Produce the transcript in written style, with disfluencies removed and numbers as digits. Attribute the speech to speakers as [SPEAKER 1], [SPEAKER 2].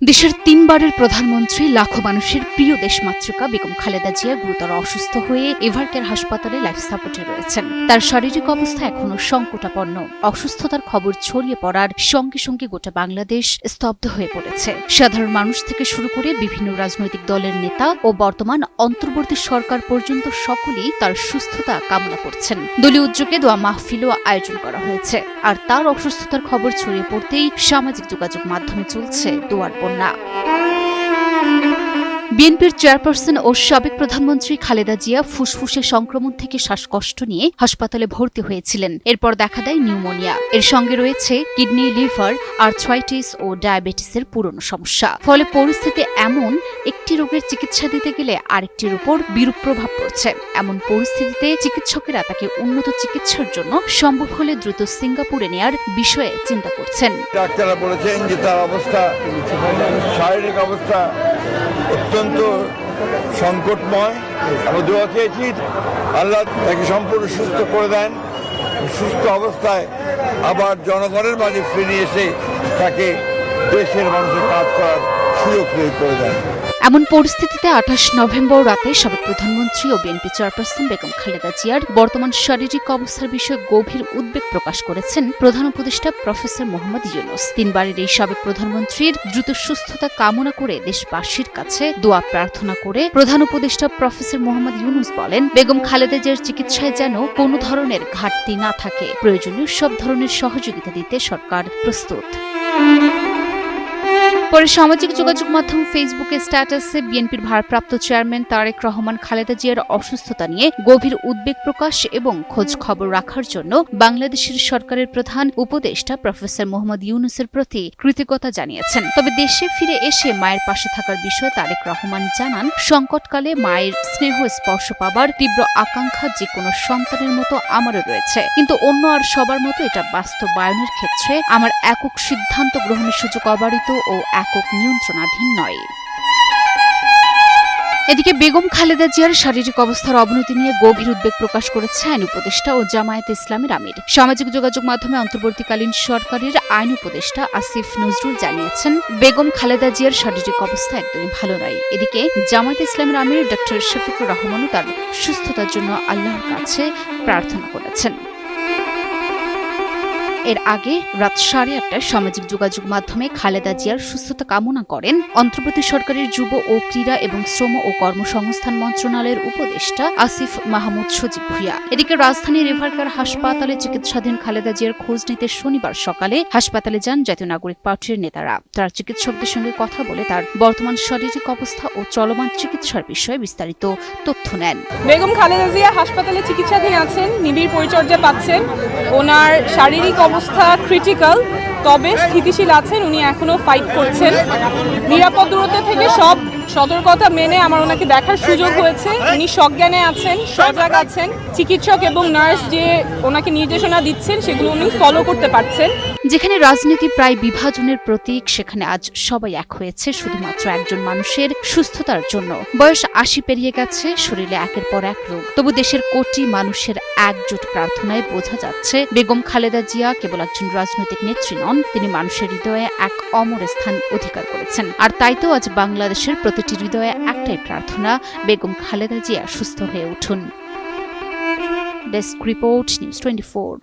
[SPEAKER 1] দেশের তিনবারের প্রধানমন্ত্রী লাখো মানুষের প্রিয় দেশমাতৃকা বেগম খালেদা জিয়া গুরুতর অসুস্থ হয়ে এভারকেয়ার হাসপাতালে লাইফ সাপোর্টে রয়েছেন। তার শারীরিক অবস্থা এখনও সংকটাপন্ন। অসুস্থতার খবর ছড়িয়ে পড়ার সঙ্গে সঙ্গে গোটা বাংলাদেশ স্তব্ধ হয়ে পড়েছে। সাধারণ মানুষ থেকে শুরু করে বিভিন্ন রাজনৈতিক দলের নেতা ও বর্তমান অন্তর্বর্তী সরকার পর্যন্ত সকলেই তার সুস্থতা কামনা করছেন। দলীয় উদ্যোগে দোয়া মাহফিলও আয়োজন করা হয়েছে। আর তার অসুস্থতার খবর ছড়িয়ে পড়তেই সামাজিক যোগাযোগ মাধ্যমে চলছে দোয়ার বন্যা। বিএনপির চেয়ারপারসন ও সাবেক প্রধানমন্ত্রী খালেদা জিয়া ফুসফুসে সংক্রমণ থেকে শ্বাসকষ্ট নিয়ে হাসপাতালে ভর্তি হয়েছিলেন। এরপর দেখা দেয় নিউমোনিয়া। এর সঙ্গে রয়েছে কিডনি, লিভার, আর্থ্রাইটিস ও ডায়াবেটিসের পুরনো সমস্যা। ফলে পরিস্থিতি এমন, একটি রোগের চিকিৎসা দিতে গেলে আরেকটির উপর বিরূপ প্রভাব পড়ছে। এমন পরিস্থিতিতে চিকিৎসকেরা তাকে উন্নত চিকিৎসার জন্য সম্ভব হলে দ্রুত সিঙ্গাপুরে নেয়ার বিষয়ে চিন্তা করছেন।
[SPEAKER 2] ডাক্তাররা বলেছেন যে তার অবস্থা, শারীরিক অবস্থা অত্যন্ত সংকটময়। আমি দোয়া চেয়েছি আল্লাহ তাকে সম্পূর্ণ সুস্থ করে দেন, সুস্থ অবস্থায় আবার জনগণের মাঝে ফিরে এসে তাকে দেশের মানুষের কাজ করার সুযোগ তৈরি করে দেন।
[SPEAKER 1] এমন পরিস্থিতিতে ২৮ নভেম্বর রাতে সাবেক প্রধানমন্ত্রী ও বিএনপি চেয়ারপারসন বেগম খালেদা জিয়ার বর্তমান শারীরিক অবস্থার বিষয়ে গভীর উদ্বেগ প্রকাশ করেছেন প্রধান উপদেষ্টা প্রফেসর মোহাম্মদ ইউনূস। তিনবারের এই সাবেক প্রধানমন্ত্রীর দ্রুত সুস্থতা কামনা করে দেশবাসীর কাছে দোয়া প্রার্থনা করে প্রধান উপদেষ্টা প্রফেসর মোহাম্মদ ইউনূস বলেন, বেগম খালেদা জিয়ার চিকিৎসায় যেন কোনো ধরনের ঘাটতি না থাকে। প্রয়োজনীয় সব ধরনের সহযোগিতা দিতে সরকার প্রস্তুত। পরে সামাজিক যোগাযোগ মাধ্যম ফেসবুকে স্ট্যাটাসে বিএনপির ভারপ্রাপ্ত চেয়ারম্যান তারেক রহমান খালেদা জিয়ার অসুস্থতা নিয়ে গভীর উদ্বেগ প্রকাশ এবং খোঁজ খবর রাখার জন্য বাংলাদেশের সরকারের প্রধান উপদেষ্টা প্রফেসর মোহাম্মদ ইউনূসের প্রতি কৃতজ্ঞতা জানিয়েছেন। তবে দেশে ফিরে এসে মায়ের পাশে থাকার বিষয়ে তারেক রহমান জানান, সংকটকালে মায়ের স্নেহ স্পর্শ পাবার তীব্র আকাঙ্ক্ষা যে কোনো সন্তানের মতো আমারও রয়েছে, কিন্তু অন্য আর সবার মতো এটা বাস্তবায়নের ক্ষেত্রে আমার একক সিদ্ধান্ত গ্রহণের সুযোগ অবারিত ও একক নিয়ন্ত্রণাধীন নয়। এদিকে বেগম খালেদা জিয়ার শারীরিক অবস্থার অবনতি নিয়ে গভীর উদ্বেগ প্রকাশ করেছে আইন উপদেষ্টা ও জামায়াতে ইসলামীর আমির। সামাজিক যোগাযোগ মাধ্যমে অন্তর্বর্তীকালীন সরকারের আইন উপদেষ্টা আসিফ নজরুল জানিয়েছেন, বেগম খালেদা জিয়ার শারীরিক অবস্থা একদমই ভালো নয়। এদিকে জামায়াতে ইসলামীর আমির ডক্টর শফিকুর রহমানও তার সুস্থতার জন্য আল্লাহর কাছে প্রার্থনা করেছেন। এর আগে রাত 8:30টায় সামাজিক যোগাযোগ মাধ্যমে খালেদা জিয়ার সুস্থতা কামনা করেন অন্তর্বর্তী সরকারের যুব ও ক্রীড়া এবং শ্রম ও কর্মসংস্থান মন্ত্রণালয়ের উপদেষ্টা আসিফ মাহমুদ সজীব ভুঁইয়া। এদিকে রাজধানীর এভারকেয়ার হাসপাতালে চিকিৎসাধীন খালেদা জিয়ার খোঁজ নিতে শনিবার সকালে হাসপাতালে যান জাতীয় নাগরিক পার্টির নেতারা। তারা চিকিৎসকদের সঙ্গে কথা বলে তার বর্তমান শারীরিক অবস্থা ও চলমান চিকিৎসার বিষয়ে বিস্তারিত তথ্য নেন।
[SPEAKER 3] বেগম খালেদা জিয়া হাসপাতালে চিকিৎসাধীন আছেন, নিবিড় পরিচর্যা পাচ্ছেন। ওনার শারীরিক অবস্থা ক্রিটিক্যাল, তবে স্থিতিশীল আছেন। উনি এখনো ফাইট করছেন। নিরাপদ দূরত্ব থেকে সব সতর্কতা মেনে আমার ওনাকে দেখার সুযোগ হয়েছে। উনি সজ্ঞানে আছেন, সজাগ আছেন। চিকিৎসক এবং নার্স যে ওনাকে নির্দেশনা দিচ্ছেন সেগুলো উনি ফলো করতে পারছেন।
[SPEAKER 1] যেখানে রাজনীতি প্রায় বিভাজনের প্রতীক, সেখানে আজ সবাই এক হয়েছে শুধুমাত্র একজন মানুষের সুস্থতার জন্য। বয়স 80 পেরিয়ে গেছে, শরীরে একের পর এক রোগ, তবু দেশের কোটি মানুষের একজোট প্রার্থনায় বোঝা যাচ্ছে বেগম খালেদা জিয়া কেবল একজন রাজনৈতিক নেত্রী নন, তিনি মানুষের হৃদয়ে এক অমর স্থান অধিকার করেছেন। আর তাই তো আজ বাংলাদেশের প্রতিটি হৃদয়ে একটাই প্রার্থনা, বেগম খালেদা জিয়া সুস্থ হয়ে উঠুন। Desk report, news 24।